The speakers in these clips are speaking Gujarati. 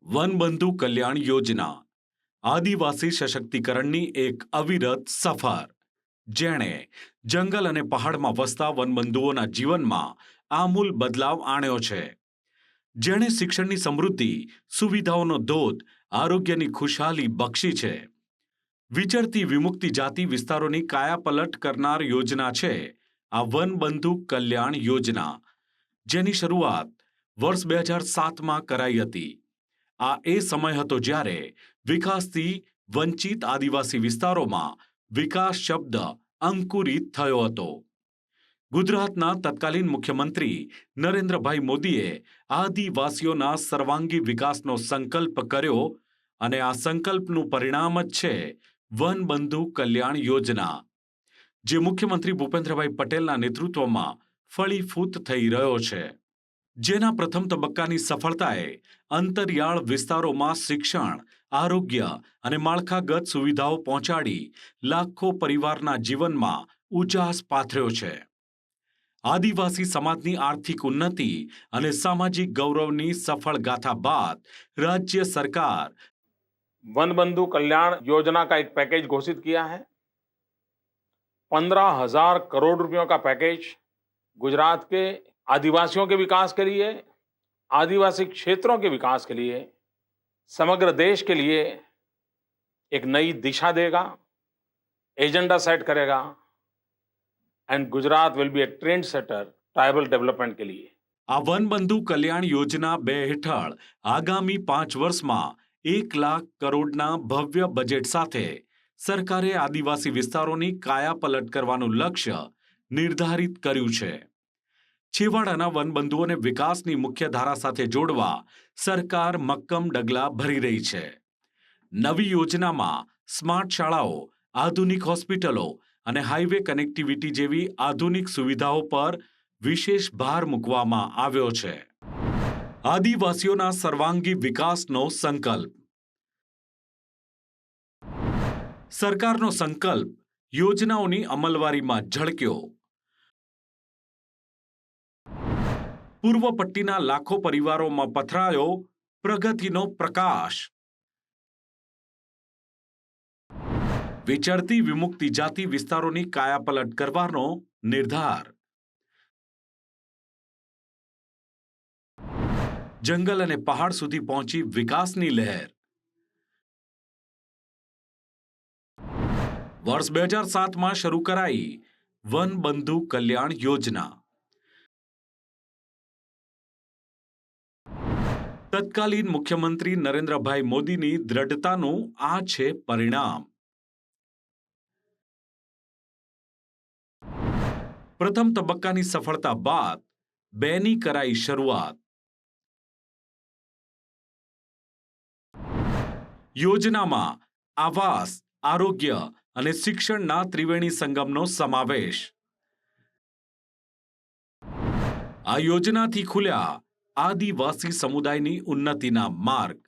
વનબંધુ કલ્યાણ યોજના આદિવાસી સશક્તિકરણની એક અવિરત સફર, જેણે જંગલ અને પહાડમાં વસતા વનબંધુઓના જીવનમાં આમૂલ બદલાવ આણ્યો છે. જેણે શિક્ષણની સમૃદ્ધિ, સુવિધાઓનો ધોધ, આરોગ્યની ખુશહાલી બક્ષી છે. વિચરતી વિમુક્તિ જાતિ વિસ્તારોની કાયાપલટ કરનાર યોજના છે આ વનબંધુ કલ્યાણ યોજના, જેની શરૂઆત વર્ષ 2007માં કરાઈ હતી. આ એ સમય હતો જ્યારે વિકાસથી વંચિત આદિવાસી વિસ્તારોમાં વિકાસ શબ્દ અંકુરિત થયો હતો. ગુજરાતના તત્કાલીન મુખ્યમંત્રી નરેન્દ્રભાઈ મોદીએ આદિવાસીઓના સર્વાંગી વિકાસનો સંકલ્પ કર્યો અને આ સંકલ્પનું પરિણામ જ છે વનબંધુ કલ્યાણ યોજના, જે મુખ્યમંત્રી ભૂપેન્દ્રભાઈ પટેલના નેતૃત્વમાં ફળીફૂત થઈ રહ્યો છે. જેના પ્રથમ તબક્કાની સફળતાએ અંતરિયાળ વિસ્તારોમાં શિક્ષણ, આરોગ્ય અને માળખાગત સુવિધાઓ પહોંચાડી લાખો પરિવારના જીવનમાં ઉજાસ પાથર્યો છે. આદિવાસી સમાજની આર્થિક ઉન્નતિ અને સામાજિક ગૌરવની સફળ ગાથા બાદ राज्य सरकार वनबंधु कल्याण योजना का एक पैकेज घोषित किया है। 15,000 करोड़ रुपयों का पैकेज गुजरात के आदिवासियों के विकास के लिए, आदिवासी क्षेत्रों के विकास के लिए, समग्र देश के लिए एक नई दिशा देगा, एजेंडा सेट करेगा and Gujarat will be A trend setter tribal development के लिए। આ વનબંધુ કલ્યાણ યોજના 2 હેઠળ આગામી 5 વર્ષમાં 1 લાખ કરોડના ભવ્ય બજેટ સાથે સરકારે આદિવાસી વિસ્તારોની કાયાપલટ કરવાનું લક્ષ્ય નિર્ધારિત કર્યું છે. છેવાડાના વનબંધુઓને વિકાસની મુખ્ય ધારા સાથે જોડવા સરકાર મક્કમ ડગલા ભરી રહી છે. નવી યોજનામાં સ્માર્ટ શાળાઓ, આધુનિક હોસ્પિટલો અને હાઈવે કનેક્ટિવિટી જેવી આધુનિક સુવિધાઓ પર વિશેષ ભાર મૂકવામાં આવ્યો છે. આદિવાસીઓના સર્વાંગી વિકાસનો સંકલ્પ. સરકારનો સંકલ્પ યોજનાઓની અમલવારીમાં ઝળક્યો. પૂર્વ પટ્ટીના લાખો પરિવારોમાં પથરાયો પ્રગતિનો પ્રકાશ. વિચરતી વિમુક્તિ જાતિ વિસ્તારોની કાયાપલટ કરવાનો નિર્ધાર. જંગલ અને પહાડ સુધી પહોંચી વિકાસની લહેર. વર્ષ 2007માં શરૂ કરાઈ વનબંધુ કલ્યાણ યોજના. તત્કાલીન મુખ્યમંત્રી નરેન્દ્રભાઈ મોદીની દ્રઢતાનું આ છે પરિણામ. પ્રથમ તબક્કાની સફળતા બાદ 2ની કરાઈ શરૂઆત. યોજનામાં આવાસ, આરોગ્ય અને શિક્ષણના ત્રિવેણી સંગમનો સમાવેશ. આ યોજનાથી ખુલ્યા આદિવાસી સમુદાયની ઉન્નતિના માર્ગ.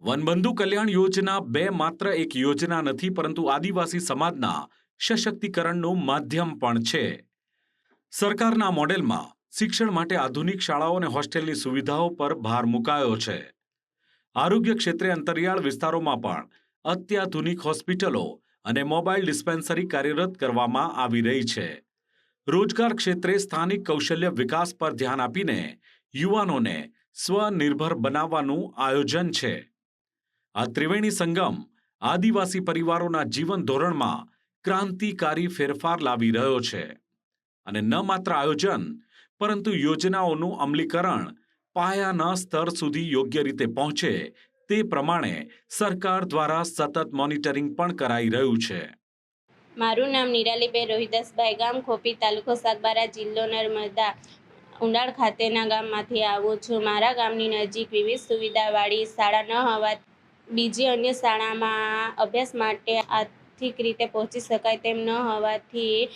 વનબંધુ કલ્યાણ યોજના 2 માત્ર એક યોજના નથી, પરંતુ આદિવાસી સમાજના સશક્તિકરણનું માધ્યમ પણ છે. સરકારના મોડેલમાં શિક્ષણ માટે આધુનિક શાળાઓ અને હોસ્ટેલની સુવિધાઓ પર ભાર મુકાયો છે. આરોગ્ય ક્ષેત્રે અંતરિયાળ વિસ્તારોમાં પણ અત્યાધુનિક હોસ્પિટલો અને મોબાઈલ ડિસ્પેન્સરી કાર્યરત કરવામાં આવી રહી છે. રોજગાર ક્ષેત્રે સ્થાનિક કૌશલ્ય વિકાસ પર ધ્યાન આપીને યુવાનોને સ્વનિર્ભર બનાવવાનું આયોજન છે. આ ત્રિવેણી સંગમ આદિવાસી પરિવારોના જીવન ધોરણમાં ક્રાંતિકારી ફેરફાર લાવી રહ્યો છે. અને ન માત્ર આયોજન, પરંતુ યોજનાઓનું અમલીકરણ પાયાના સ્તર સુધી યોગ્ય રીતે પહોંચે તે પ્રમાણે સરકાર દ્વારા સતત મોનિટરિંગ પણ કરાઈ રહ્યું છે. મારું નામ નિરાલીબેન રોહિદાસભાઈ, ગામ ખોપી, તાલુકો સાગબારા, જિલ્લો નર્મદા. ઉંડાળ ખાતેના ગામમાંથી આવું છું. મારા ગામની નજીક વિવિધ સુવિધાવાળી શાળા ન હોવા, બીજી અન્ય શાળામાં અભ્યાસ માટે આર્થિક રીતે પહોંચી શકાય તેમ ન હોવાથી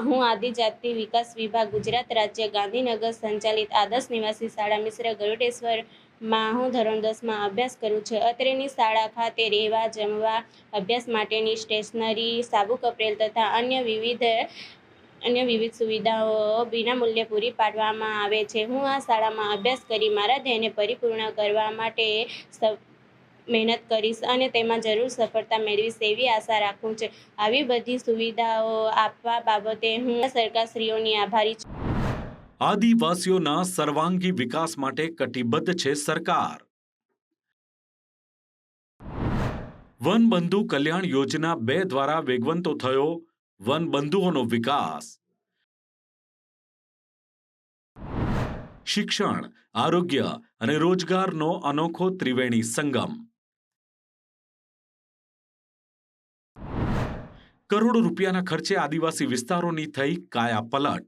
હું આદિજાતિ વિકાસ વિભાગ, ગુજરાત રાજ્ય, ગાંધીનગર સંચાલિત આદર્શ નિવાસી શાળા મિશ્ર ગરુડેશ્વરમાં હું ધોરણ 10માં અભ્યાસ કરું છું. અત્રેની શાળા ખાતે રહેવા, જમવા, અભ્યાસ માટેની સ્ટેશનરી, સાબુ, કપડેલ તથા અન્ય વિવિધ અન્ય વિવિધ સુવિધાઓ વિનામૂલ્યે પૂરી પાડવામાં આવે છે. હું આ શાળામાં અભ્યાસ કરી મારા ધ્યેયને પરિપૂર્ણ કરવા માટે મહેનત કરીશ અને તેમાં જરૂર સફળતા મેળવીશ એવી આશા રાખું છું. આવી બધી સુવિધાઓ આપવા બાબતે હું સરકારશ્રીઓની આભારી છું. આદિવાસીઓના સર્વાંગી વિકાસ માટે કટિબદ્ધ છે સરકાર. વનબંધુ કલ્યાણ યોજના 2 દ્વારા વેગવંતો થયો વનબંધુઓનો વિકાસ. શિક્ષણ, આરોગ્ય અને રોજગારનો અનોખો ત્રિવેણી સંગમ. કરોડો રૂપિયાના ખર્ચે આદિવાસી વિસ્તારોની થઈ કાયાપલટ.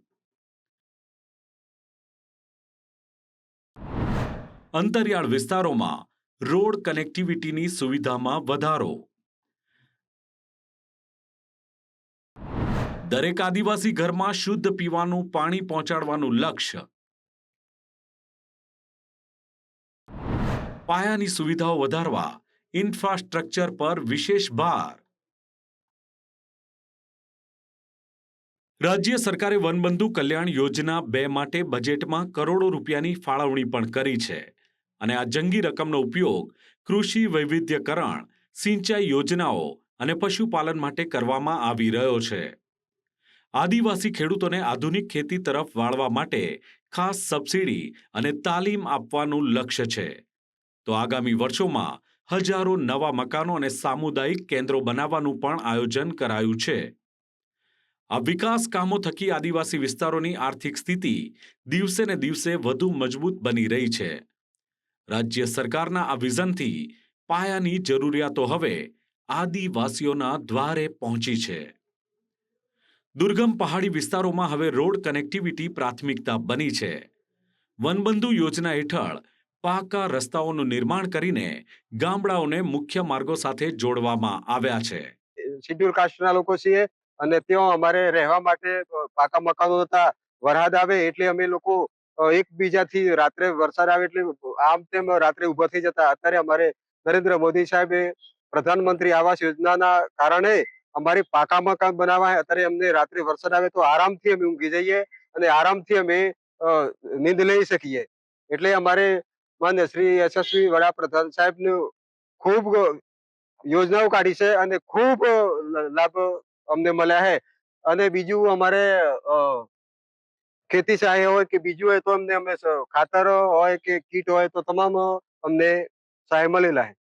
અંતરિયાળ વિસ્તારોમાં રોડ કનેક્ટિવિટીની સુવિધામાં વધારો. દરેક આદિવાસી ઘરમાં શુદ્ધ પીવાનું પાણી પહોંચાડવાનું લક્ષ્ય. પાયાની સુવિધાઓ વધારવા ઇન્ફ્રાસ્ટ્રક્ચર પર વિશેષ ભાર. રાજ્ય સરકારે વનબંધુ કલ્યાણ યોજના 2 માટે બજેટમાં કરોડો રૂપિયાની ફાળવણી પણ કરી છે અને આ જંગી રકમનો ઉપયોગ કૃષિ વૈવિધ્યકરણ, સિંચાઈ યોજનાઓ અને પશુપાલન માટે કરવામાં આવી રહ્યો છે. આદિવાસી ખેડૂતોને આધુનિક ખેતી તરફ વાળવા માટે ખાસ સબસિડી અને તાલીમ આપવાનું લક્ષ્ય છે. તો આગામી વર્ષોમાં હજારો નવા મકાનો અને સામુદાયિક કેન્દ્રો બનાવવાનું પણ આયોજન કરાયું છે. આ વિકાસ કામો થકી આદિવાસી વિસ્તારોની આર્થિક સ્થિતિ દિવસે ને દિવસે વધુ મજબૂત બની રહી છે. રાજ્ય સરકારના આ વિઝનથી પાયાની જરૂરિયાતો હવે આદિવાસીઓના દ્વારે પહોંચી છે. દુર્ગમ પહાડી વિસ્તારોમાં હવે રોડ કનેક્ટિવિટી પ્રાથમિકતા બની છે. વનબંધુ યોજના હેઠળ પાકા રસ્તાઓનું નિર્માણ કરીને ગામડાઓને મુખ્ય માર્ગો સાથે જોડવામાં આવ્યા છે. શેડ્યુલ કાસ્ટના લોકો છીએ અને ત્યાં અમારે રહેવા માટે પાકા મકાનો હતા. વરસાદ આવે એટલે અમે લોકો એકબીજાથી રાત્રે વરસાદ આવે એટલે આમ તેમ રાત્રે ઊભા થઈ જતા. અત્યારે અમારે નરેન્દ્ર મોદી સાહેબે પ્રધાનમંત્રી આવાસ યોજનાના કારણે અમારી પાકા મકાન બનાવવા. અત્યારે અમને રાત્રે વરસાદ આવે તો આરામથી અમે ઊંઘી જઈએ અને આરામથી અમે નીંદ લઈ શકીએ. એટલે અમારે માન્ય શ્રી યશસ્વી વડાપ્રધાન સાહેબનું ખૂબ યોજનાઓ કાઢી છે અને ખૂબ લાભ અમને મળ્યા છે. અને બીજું અમારે ખેતી સહાય હોય કે બીજું હોય તો અમને અમે ખાતર હોય કે કીટ હોય તો તમામ અમને સહાય મળેલા છે.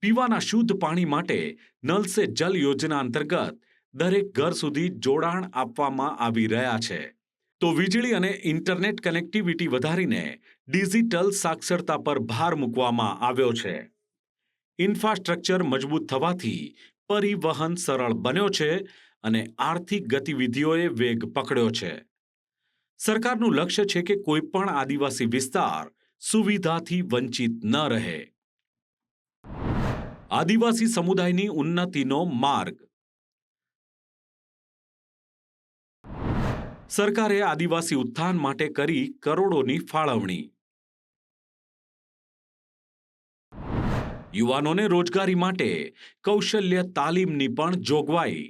પીવાના શુદ્ધ પાણી માટે નલ સે જલ યોજના અંતર્ગત દરેક ઘર સુધી જોડાણ આપવામાં આવી રહ્યા છે. તો વીજળી અને ઇન્ટરનેટ કનેક્ટિવિટી વધારીને ડિજિટલ સાક્ષરતા પર ભાર મૂકવામાં આવ્યો છે. ઇન્ફ્રાસ્ટ્રક્ચર મજબૂત થવાથી પરિવહન સરળ બન્યો છે અને આર્થિક ગતિવિધિઓએ વેગ પકડ્યો છે. સરકારનું લક્ષ્ય છે કે કોઈ પણ આદિવાસી વિસ્તાર સુવિધાથી વંચિત ન રહે. આદિવાસી સમુદાયની ઉન્નતિનો માર્ગ. સરકારે આદિવાસી ઉત્થાન માટે કરી કરોડોની ફાળવણી. યુવાનોને રોજગારી માટે કૌશલ્ય તાલીમની પણ જોગવાઈ.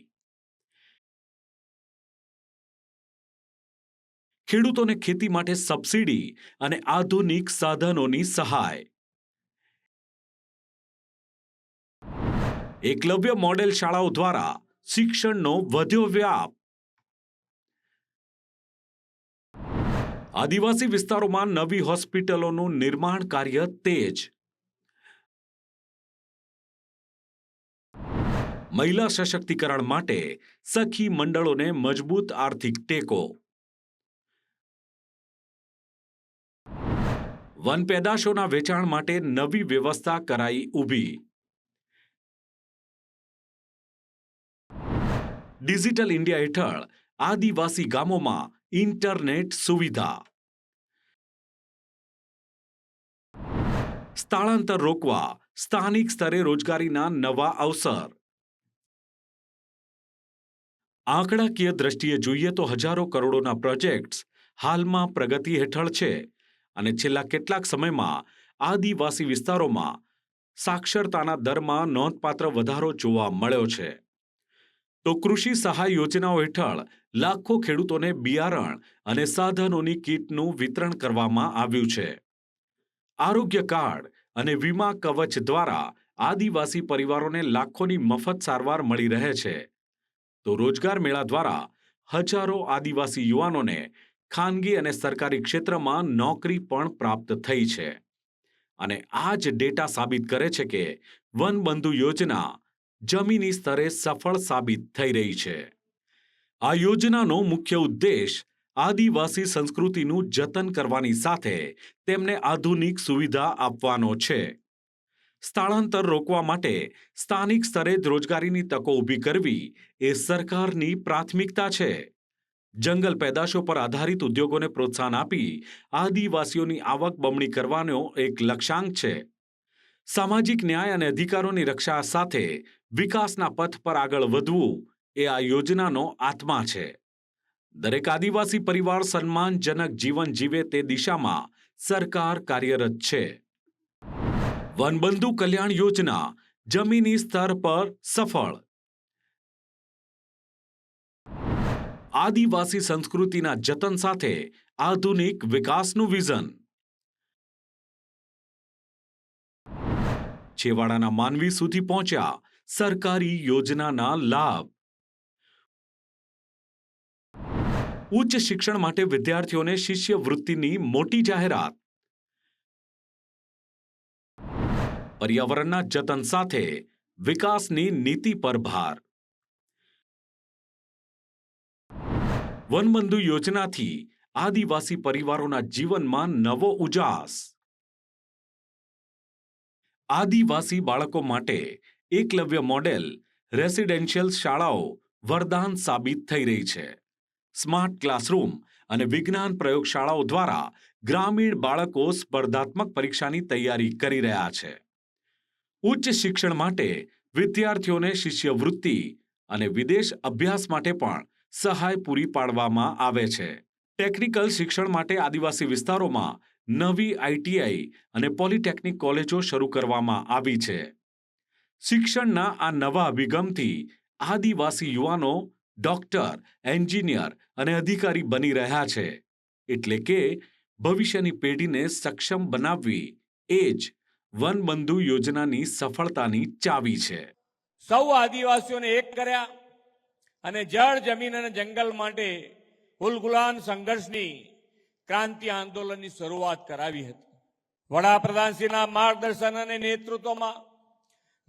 ખેડૂતોને ખેતી માટે સબસિડી અને આધુનિક સાધનોની સહાય. એકલવ્ય મોડેલ શાળાઓ દ્વારા શિક્ષણનો વધ્યો વ્યાપ. આદિવાસી વિસ્તારોમાં નવી હોસ્પિટલોનું નિર્માણ કાર્ય તેજ. મહિલા સશક્તિકરણ માટે સખી મંડળોને મજબૂત આર્થિક ટેકો. વન પેદાશોના વેચાણ માટે નવી વ્યવસ્થા કરાઈ ઊભી. ડિજિટલ ઇન્ડિયા હેઠળ આદિવાસી ગામોમાં ઇન્ટરનેટ સુવિધા. સ્થળાંતર રોકવા સ્થાનિક સ્તરે રોજગારીના નવા અવસર. આંકડાકીય દ્રષ્ટિએ જોઈએ તો હજારો કરોડોના પ્રોજેક્ટ્સ હાલમાં પ્રગતિ હેઠળ છે અને છેલ્લા કેટલાક સમયમાં આદિવાસી વિસ્તારોમાં સાક્ષરતાના દરમાં નોંધપાત્ર વધારો જોવા મળ્યો છે. તો કૃષિ સહાય યોજનાઓ હેઠળ લાખો ખેડૂતોને બિયારણ અને સાધનોની કીટનું વિતરણ કરવામાં આવ્યું છે. આરોગ્ય કાર્ડ અને વીમા કવચ દ્વારા આદિવાસી પરિવારોને લાખોની મફત સારવાર મળી રહે છે. તો રોજગાર મેળા દ્વારા હજારો આદિવાસી યુવાનોને ખાનગી અને સરકારી ક્ષેત્રમાં નોકરી પણ પ્રાપ્ત થઈ છે. અને આ જ ડેટા સાબિત કરે છે કે વનબંધુ યોજના જમીની સ્તરે સફળ સાબિત થઈ રહી છે. આ યોજનાનો મુખ્ય ઉદ્દેશ આદિવાસી સંસ્કૃતિનું જતન કરવાની સાથે તેમને આધુનિક સુવિધા આપવાનો છે. સ્થળાંતર રોકવા માટે સ્થાનિક સ્તરે જ રોજગારીની તકો ઊભી કરવી એ સરકારની પ્રાથમિકતા છે. જંગલ પેદાશો પર આધારિત ઉદ્યોગોને પ્રોત્સાહન આપી આદિવાસીઓની આવક બમણી કરવાનો એક લક્ષ્યાંક છે. સામાજિક ન્યાય અને અધિકારોની રક્ષા સાથે વિકાસના પથ પર આગળ વધવું એ આ યોજનાનો આત્મા છે. દરેક આદિવાસી પરિવાર સન્માનજનક જીવન જીવે તે દિશામાં સરકાર કાર્યરત છે. વનબંધુ કલ્યાણ યોજના જમીની સ્તર પર સફળ. આદિવાસી સંસ્કૃતિના જતન સાથે આધુનિક વિકાસનું વિઝન. છેવાડાના માનવી સુધી પહોંચ્યા સરકારી યોજનાના લાભ. ઉચ્ચ શિક્ષણ માટે વિદ્યાર્થીઓને શિષ્યવૃત્તિની મોટી જાહેરાત. પર્યાવરણના જતન સાથે વિકાસની નીતિ પર ભાર. વનબંધુ યોજનાથી આદિવાસી પરિવારોના જીવનમાં નવો ઉજાસ. આદિવાસી બાળકો માટે એકલવ્ય મોડેલ રેસિડેન્શિયલ શાળાઓ વરદાન સાબિત થઈ રહી છે. સ્માર્ટ ક્લાસરૂમ અને વિજ્ઞાન પ્રયોગશાળાઓ દ્વારા ગ્રામીણ બાળકો સ્પર્ધાત્મક પરીક્ષાની તૈયારી કરી રહ્યા છે. ઉચ્ચ શિક્ષણ માટે વિદ્યાર્થીઓને શિષ્યવૃત્તિ અને વિદેશ અભ્યાસ માટે પણ સહાય પૂરી પાડવામાં આવે છે. ટેકનિકલ શિક્ષણ માટે આદિવાસી વિસ્તારોમાં નવી આઈટીઆઈ અને પોલિટેકનિક કોલેજો શરૂ કરવામાં આવી છે. શિક્ષણના આ નવા અભિગમથી આદિવાસી યુવાનો ડોક્ટર, એન્જિનિયર અને અધિકારી બની રહ્યા છે. એટલે કે ભવિષ્યની પેઢીને સક્ષમ બનાવવી એ જ વનબંધુ યોજનાની સફળતાની ચાવી છે. સૌ આદિવાસીઓને એક કર્યા અને જળ, જમીન અને જંગલ માટે ઉલગુલાન સંઘર્ષની ક્રાંતિ આંદોલનની શરૂઆત કરાવી હતી. વડાપ્રધાનશ્રીના માર્ગદર્શન અને નેતૃત્વમાં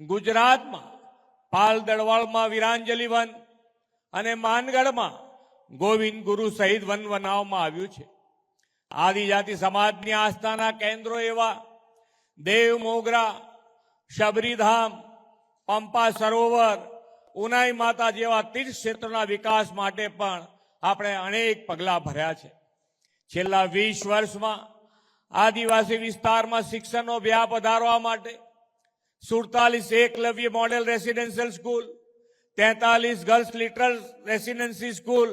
ગુજરાતમાં પાલ દળવાળમાં વીરાંજલી વન અને માનગઢમાં ગોવિંદ ગુરુ શહીદ વન બનાવવામાં આવ્યું છે. આદિજાતિ સમાજની આસ્થાના કેન્દ્રો એવા દેવ મોગરા, શબરીધામ, પંપા સરોવર, ઉનાઈ માતા જેવા તીર્થ ક્ષેત્રોના વિકાસ માટે પણ આપણે અનેક પગલાં ભર્યા છે. છેલ્લા 20 વર્ષમાં આદિવાસી વિસ્તારમાં શિક્ષણનો વ્યાપ વધારવા માટે 47 Eklavya model residential school, 43 girls literal residency school,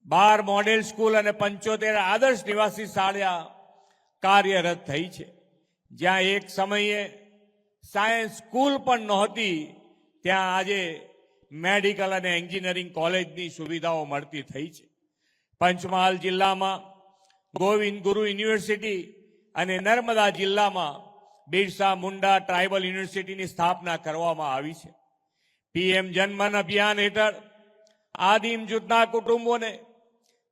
12 model school અને 75 આદર્શ નિવાસી શાળા કાર્યરત થઈ છે. જ્યાં એક સમયે સાયન્સ સ્કૂલ પણ નહોતી, ત્યાં આજે મેડિકલ અને એન્જિનિયરિંગ કોલેજની સુવિધાઓ મળતી થઈ છે. પંચમહાલ જિલ્લામાં ગોવિંદ ગુરુ યુનિવર્સિટી અને નર્મદા જિલ્લામાં બિરસા મુંડા ટ્રાઇબલ યુનિવર્સિટીની સ્થાપના કરવામાં આવી છે. પીએમ જનમન અભિયાન હેઠળ આદિમ જૂથના કુટુંબોને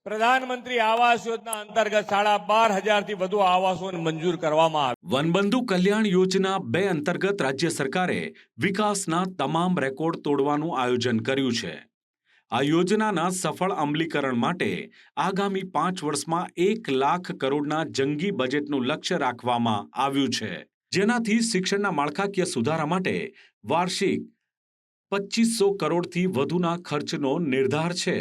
પ્રધાનમંત્રી આવાસ યોજના અંતર્ગત 12,500થી વધુ આવાસોને મંજૂર કરવામાં આવ્યા. વનબંધુ કલ્યાણ યોજના 2 અંતર્ગત રાજ્ય સરકારે વિકાસના તમામ રેકોર્ડ તોડવાનું આયોજન કર્યું છે. આ યોજનાના સફળ અમલીકરણ માટે આગામી 5 વર્ષમાં 1 લાખ કરોડના જંગી બજેટનું લક્ષ્ય રાખવામાં આવ્યું છે. જેનાથી શિક્ષણના માળખાકીય સુધારા માટે વાર્ષિક 2500 કરોડથી વધુના ખર્ચનો નિર્ધાર છે.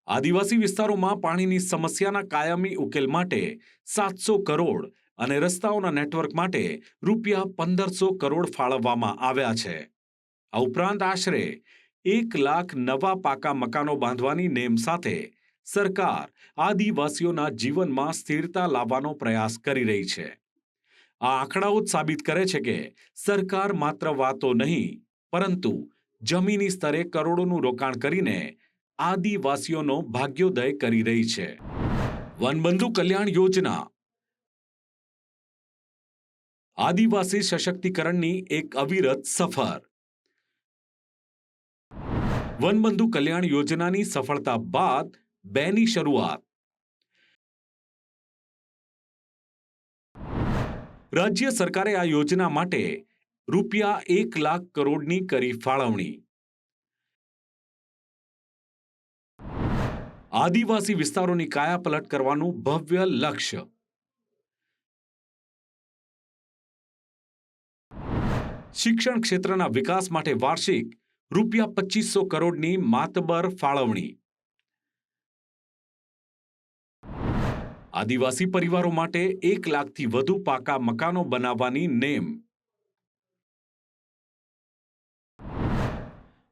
આદિવાસી વિસ્તારોમાં પાણીની સમસ્યાના કાયમી ઉકેલ માટે 700 કરોડ અને રસ્તાઓના નેટવર્ક માટે રૂપિયા 1500 કરોડ ફાળવવામાં આવ્યા છે. આ ઉપરાંત આશરે 1 લાખ નવા પાકા મકાનો બાંધવાની નેમ સાથે સરકાર આદિવાસીઓના જીવનમાં સ્થિરતા લાવવાનો પ્રયાસ કરી રહી છે. આ આંકડાઓ જ સાબિત કરે છે કે સરકાર માત્ર વાતો નહીં, પરંતુ જમીની સ્તરે કરોડોનું રોકાણ કરીને આદિવાસીઓનો ભાગ્યોદય કરી રહી છે. વનબંધુ કલ્યાણ યોજના આદિવાસી સશક્તિકરણની એક અવિરત સફર. વનબંધુ કલ્યાણ યોજનાની સફળતા બાદ 2ની શરૂઆત. રાજ્ય સરકારે આ યોજના માટે રૂપિયા 1 લાખ કરોડની કરી ફાળવણી. આદિવાસી વિસ્તારોની કાયાપલટ કરવાનું ભવ્ય લક્ષ્ય. શિક્ષણ ક્ષેત્રના વિકાસ માટે વાર્ષિક રૂપિયા 2500 કરોડની માતબર ફાળવણી. આદિવાસી પરિવારો માટે 1 લાખથી વધુ પાકા મકાનો બનાવવાની નેમ.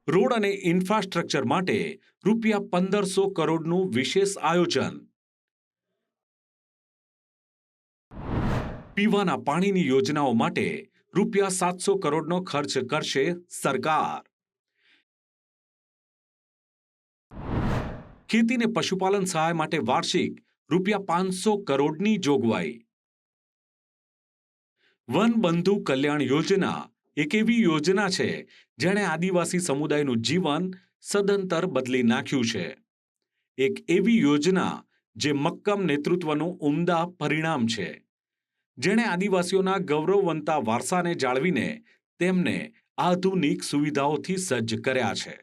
રોડ અને ઇન્ફ્રાસ્ટ્રક્ચર માટે રૂપિયા 1500 કરોડનું વિશેષ આયોજન. પીવાના પાણીની યોજનાઓ માટે રૂપિયા 700 કરોડનો ખર્ચ કરશે સરકાર. ખેતી ને પશુપાલન સહાય માટે વાર્ષિક રૂપિયા 500 કરોડની જોગવાઈ. વનબંધુ કલ્યાણ યોજના એક એવી યોજના છે જેણે આદિવાસી સમુદાયનું જીવન સદંતર બદલી નાખ્યું છે. એક એવી યોજના જે મક્કમ નેતૃત્વનું ઉમદા પરિણામ છે, જેણે આદિવાસીઓના ગૌરવવંતા વારસાને જાળવીને તેમને આધુનિક સુવિધાઓથી સજ્જ કર્યા છે.